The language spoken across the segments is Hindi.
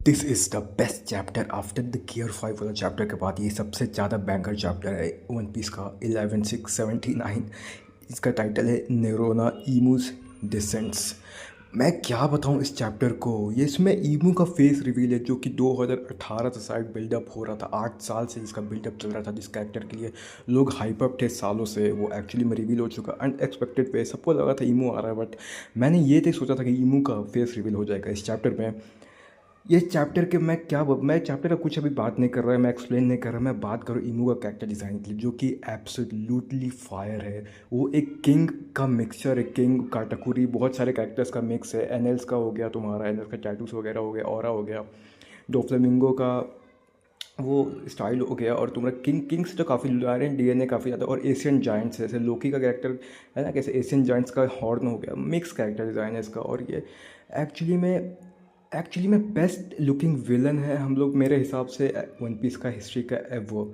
This is the best chapter after the gear 5 वाला चैप्टर के बाद ये सबसे ज़्यादा बैंकर चैप्टर है वन पीस का 11679। इसका टाइटल है नेरोना ईमूज डिसेंट्स। मैं क्या बताऊं इस चैप्टर को। ये इसमें ईमू का फेस रिवील है जो कि 2018 से शायद बिल्डअप हो रहा था। 8 साल से इसका बिल्डअप चल रहा था जिस कैरेक्टर के लिए लोग हाइप अप थे सालों से। वो एक्चुअली में रिवील हो चुका अनएक्सपेक्टेड वे। सबको लगा था ईमू आ रहा है बट मैंने ये नहीं सोचा था कि ईमू का फेस रिवील हो जाएगा इस चैप्टर में। ये चैप्टर के मैं चैप्टर का कुछ अभी बात नहीं कर रहा है, मैं एक्सप्लेन नहीं कर रहा, मैं बात करूँ ईमू का कैरेक्टर डिज़ाइन के लिए जो कि एब्सोल्युटली फायर है। वो एक किंग का मिक्सचर है, किंग काटाकुरी बहुत सारे कैरेक्टर्स का मिक्स है। एनएल्स का हो गया, तुम्हारा एनएल्स का टैटूस वगैरह हो गया, ऑरा हो गया, डोफ्लेमिंगो का वो स्टाइल हो गया, और तुम्हारा किंग्स तो काफ़ी ला रहे हैं डीएनए काफ़ी ज़्यादा। और एशियन जाइंट्स जैसे लोकी का कैरेक्टर है ना, कैसे एशियन जाइंट्स का हॉर्न हो गया, मिक्स कैरेक्टर डिज़ाइन है इसका। और ये एक्चुअली में बेस्ट लुकिंग विलन है हम लोग मेरे हिसाब से वन पीस का हिस्ट्री का वो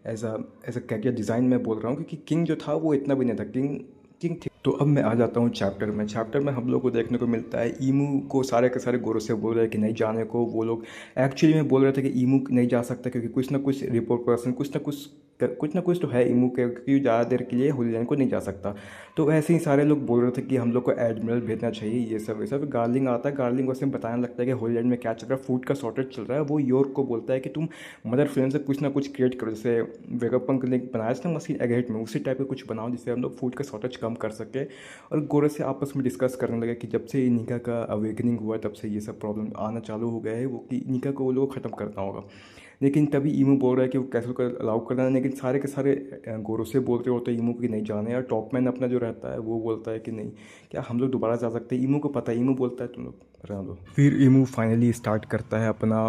एज अ कैरेक्टर डिज़ाइन मैं बोल रहा हूँ, क्योंकि किंग जो था वो इतना भी नहीं था। किंग किंग ठीक। तो अब मैं आ जाता हूँ चैप्टर में हम लोग को देखने को मिलता है ईमू को सारे के सारे गोरों से बोल रहे हैं कि नहीं जाने को। वो लोग एक्चुअली में बोल रहे थे कि ईमू नहीं जा सकता क्योंकि कुछ ना कुछ रिपोर्ट पर्सन कुछ ना कुछ तो है ईमू के, क्योंकि ज़्यादा देर के लिए होली लैंड को नहीं जा सकता। तो ऐसे ही सारे लोग बोल रहे थे कि हम लोग को एडमिरल भेजना चाहिए, ये सब गार्लिंग आता है। गार्लिंग वैसे बताने लगता है कि होली लैंड में क्या चल रहा है, फूड का शॉर्टेज चल रहा है। वो योर्क को बोलता है कि तुम मदर फ्रेंड से कुछ ना कुछ क्रिएट करो, जैसे वेगअपंक ने बनाया था मशीन एगेट में, उसी टाइप का कुछ बनाओ जिससे हम लोग फूड का शॉर्टेज कम कर सके। और गोरे से आपस में डिस्कस करने लगे कि जब से निका का अवेकनिंग हुआ तब से ये सब प्रॉब्लम आना चालू हो गया है, वो कि निका को वो लोग ख़त्म करना होगा। लेकिन तभी ईमू बोल रहा है कि वो कैसे को अलाउ करना है, लेकिन सारे के सारे गोरों से बोल रहे होते हैं ईमू की नहीं जाने। और टॉपमैन अपना जो रहता है वो बोलता है कि नहीं, क्या हम लोग दोबारा जा सकते हैं। ईमू को पता है, ईमू बोलता है तुम लोग रहने दो। फिर ईमू फाइनली स्टार्ट करता है अपना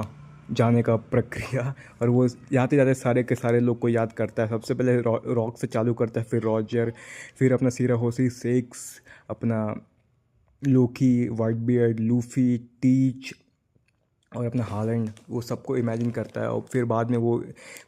जाने का प्रक्रिया। और वो जाते जाते सारे के सारे लोग को याद करता है। सबसे पहले रॉक से चालू करता है, फिर रॉजर, फिर अपना सीराहोसी सिक्स, अपना लोकी, वाइट बियर्ड, लूफी, टीच और अपना हालैंड, वो सबको इमेजिन करता है। और फिर बाद में वो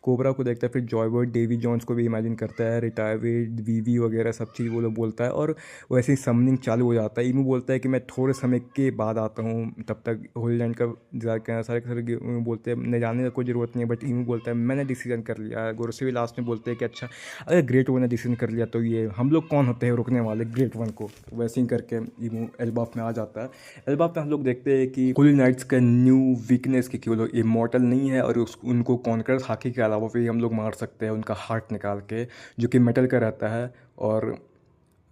कोबरा को देखता है, फिर जॉयवर्ड डेवी जॉन्स को भी इमेजिन करता है, रिटायर्ड वीवी वगैरह सब चीज़ वो लोग बोलता है। और वैसे ही समनिंग चालू हो जाता है। ईमू बोलता है कि मैं थोड़े समय के बाद आता हूँ, तब तक होली लैंड का इंतजार करना। सारे के सारे बोलते हैं नहीं जाने का कोई ज़रूरत नहीं है, बट ईमू बोलता है मैंने डिसीजन कर लिया है। गोरोसे भी लास्ट में बोलते हैं कि अच्छा, अगर ग्रेट वन ने डिसीजन कर लिया तो ये हम लोग कौन होते हैं रोकने वाले ग्रेट वन को। तो वैसे ही करके ईमू एल्बाफ में आ जाता है। एल्बाफ में हम लोग देखते हैं कि होली नाइट्स का न्यू वीकनेस की वो लोग इमॉर्टल नहीं है, और उनको कॉन्कर हाकी के अलावा भी हम लोग मार सकते हैं उनका हार्ट निकाल के, जो कि मेटल का रहता है। और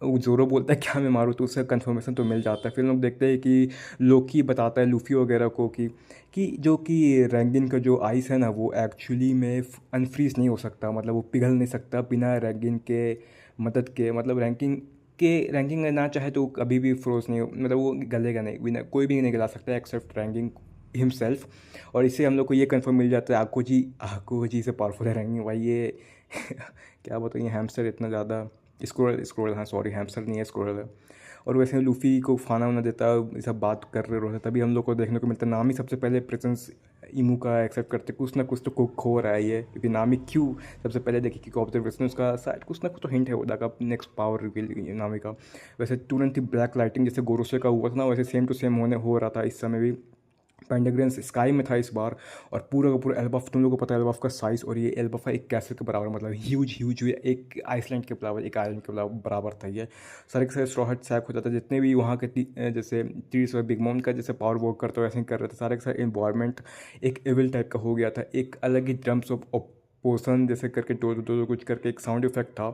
वो जोरो बोलता है क्या मैं मारूँ, तो उससे कंफर्मेशन तो मिल जाता है। फिर हम लोग देखते हैं कि लोकी बताता है लूफी वगैरह को कि जो कि रैंगिन का जो आइस है ना, वो एक्चुअली में अनफ्रीज नहीं हो सकता, मतलब वो पिघल नहीं सकता बिना रैंगिन के मदद के। मतलब रैंकिंग ना चाहे तो कभी भी फ्रोज नहीं मतलब वो गलेगा नहीं, बिना कोई भी नहीं गला सकता एक्सेप्ट रैंकिंग हिमसेल्फ। और इससे हम लोग को ये कंफर्म मिल जाता है आको जी से पावरफुल है रैंकिंग भाई ये क्या बताइए, हैमस्टर इतना ज़्यादा, स्क्रोल हाँ सॉरी हैमस्टर नहीं है, स्क्रोल है। और वैसे लूफी को खाना वाना देता है, ये सब बात कर रहे होते, तभी हम लोग को देखने को मिलता है नामी सबसे पहले प्रेजेंस ईमू का एक्सेप्ट करते। कुछ ना कुछ तो कुक हो रहा है ये, क्योंकि नामी क्यों सबसे पहले देखिए कि ऑब्जर्वेशन उसका शायद कुछ ना कुछ तो हिंट है उदा का नेक्स्ट पावर रिवील नामी का। वैसे तुरंत ही ब्लैक लाइटिंग जैसे गोरोसे का हुआ था ना, वैसे सेम टू सेम होने हो रहा था इस समय भी। पेंटाग्रेंस स्काई में था इस बार। और पूरा का पूरा एल्बाफ, तुम लोगों को पता है एल्बाफ का साइज़, और ये एल्बाफ एक कैसल के बराबर, मतलब ह्यूज एक आइसलैंड के बराबर, एक आइलैंड के बराबर था ये। सारे के सारे स्ट्रॉ हट सैक हो जाता है, जितने भी वहाँ के जैसे ट्रीज और बिग मॉम का जैसे पावर वर्क करता है वैसे ही कर रहे थे। सारे के सारे इन्वायरमेंट एक एविल टाइप का हो गया था, एक अलग ही ड्रम्स ऑफ पोसन जैसे करके दो कुछ करके एक साउंड इफेक्ट था।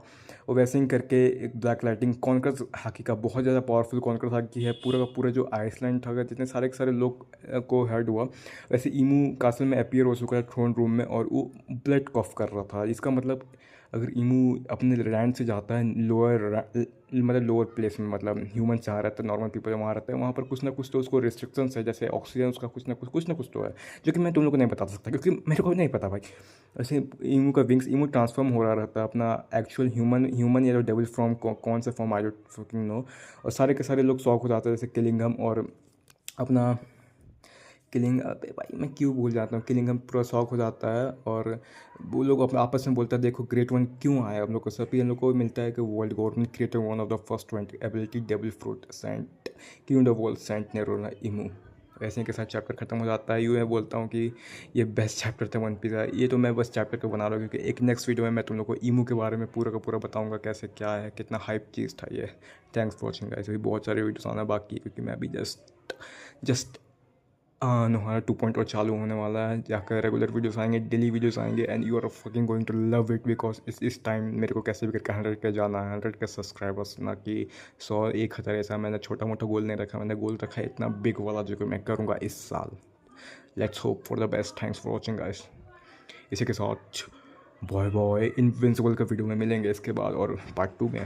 और वैसे ही करके एक ब्लैक लाइटिंग कॉन्कर्स हाकी का बहुत ज़्यादा पावरफुल कॉन्कर्स हाकी है। पूरा का पूरा जो आइसलैंड था, जितने सारे के सारे लोग को हर्ट हुआ। वैसे ईमू कासल में अपीयर हो चुका है थ्रोन रूम में, और वो ब्लड कॉफ कर रहा था। इसका मतलब अगर ईमू अपने लैंड से जाता है लोअर प्लेस में, मतलब ह्यूमन जहाँ रहता है, नॉर्मल पीपल वहाँ रहता है, वहाँ पर कुछ ना कुछ तो उसको रिस्ट्रिक्शंस है, जैसे ऑक्सीजन उसका कुछ ना कुछ तो है, जो कि मैं तुम लोग को नहीं बता सकता क्योंकि मेरे को नहीं पता भाई। वैसे ईमू का विंग्स, ईमू ट्रांसफॉर्म हो रहा रहता है अपना एक्चुअल ह्यूमन या डेविल फॉर्म, कौन सा form I don't fucking know. और सारे के सारे लोग शौक हो जाते हैं, जैसे किलिंगम और अपना अबे भाई मैं क्यों भूल जाता हूँ, किलिंगम पूरा शौक हो जाता है। और वो लोग अपने आपस में बोलता है देखो ग्रेट वन क्यों आया हम लोग को। सभी हम लोग को मिलता है कि world government created one of the first 20 ability devil fruit saint क्यों the world saint Nerona Imu. ऐसे के साथ चैप्टर ख़त्म हो जाता है। यूँ मैं बोलता हूँ कि ये बेस्ट चैप्टर था वन पीस का। ये तो मैं बस चैप्टर को बना रहा हूँ क्योंकि एक नेक्स्ट वीडियो में मैं तुम लोग को ईमू के बारे में पूरा का पूरा बताऊँगा कैसे क्या है, कितना हाइप चीज़ था ये। Thanks for watching guys. अभी बहुत सारे वीडियोस आना बाकी है क्योंकि मैं अभी जस्ट हमारा 2.0 चालू होने वाला है, जाकर रेगुलर वीडियोस आएंगे, डेली वीडियोस आएंगे and you are fucking going to love it because इस टाइम मेरे को कैसे भी करके 100 के जाना है, 100 के सब्सक्राइबर्स, ना कि 100-1000। ऐसा मैंने छोटा मोटा गोल नहीं रखा, मैंने गोल रखा है इतना बिग वाला जो कि मैं करूँगा इस साल। Let's hope for the best. Thanks for watching guys. इसी के साथ बॉय बॉय। इनविंसिबल का वीडियो में मिलेंगे इसके बाद और पार्ट 2 में।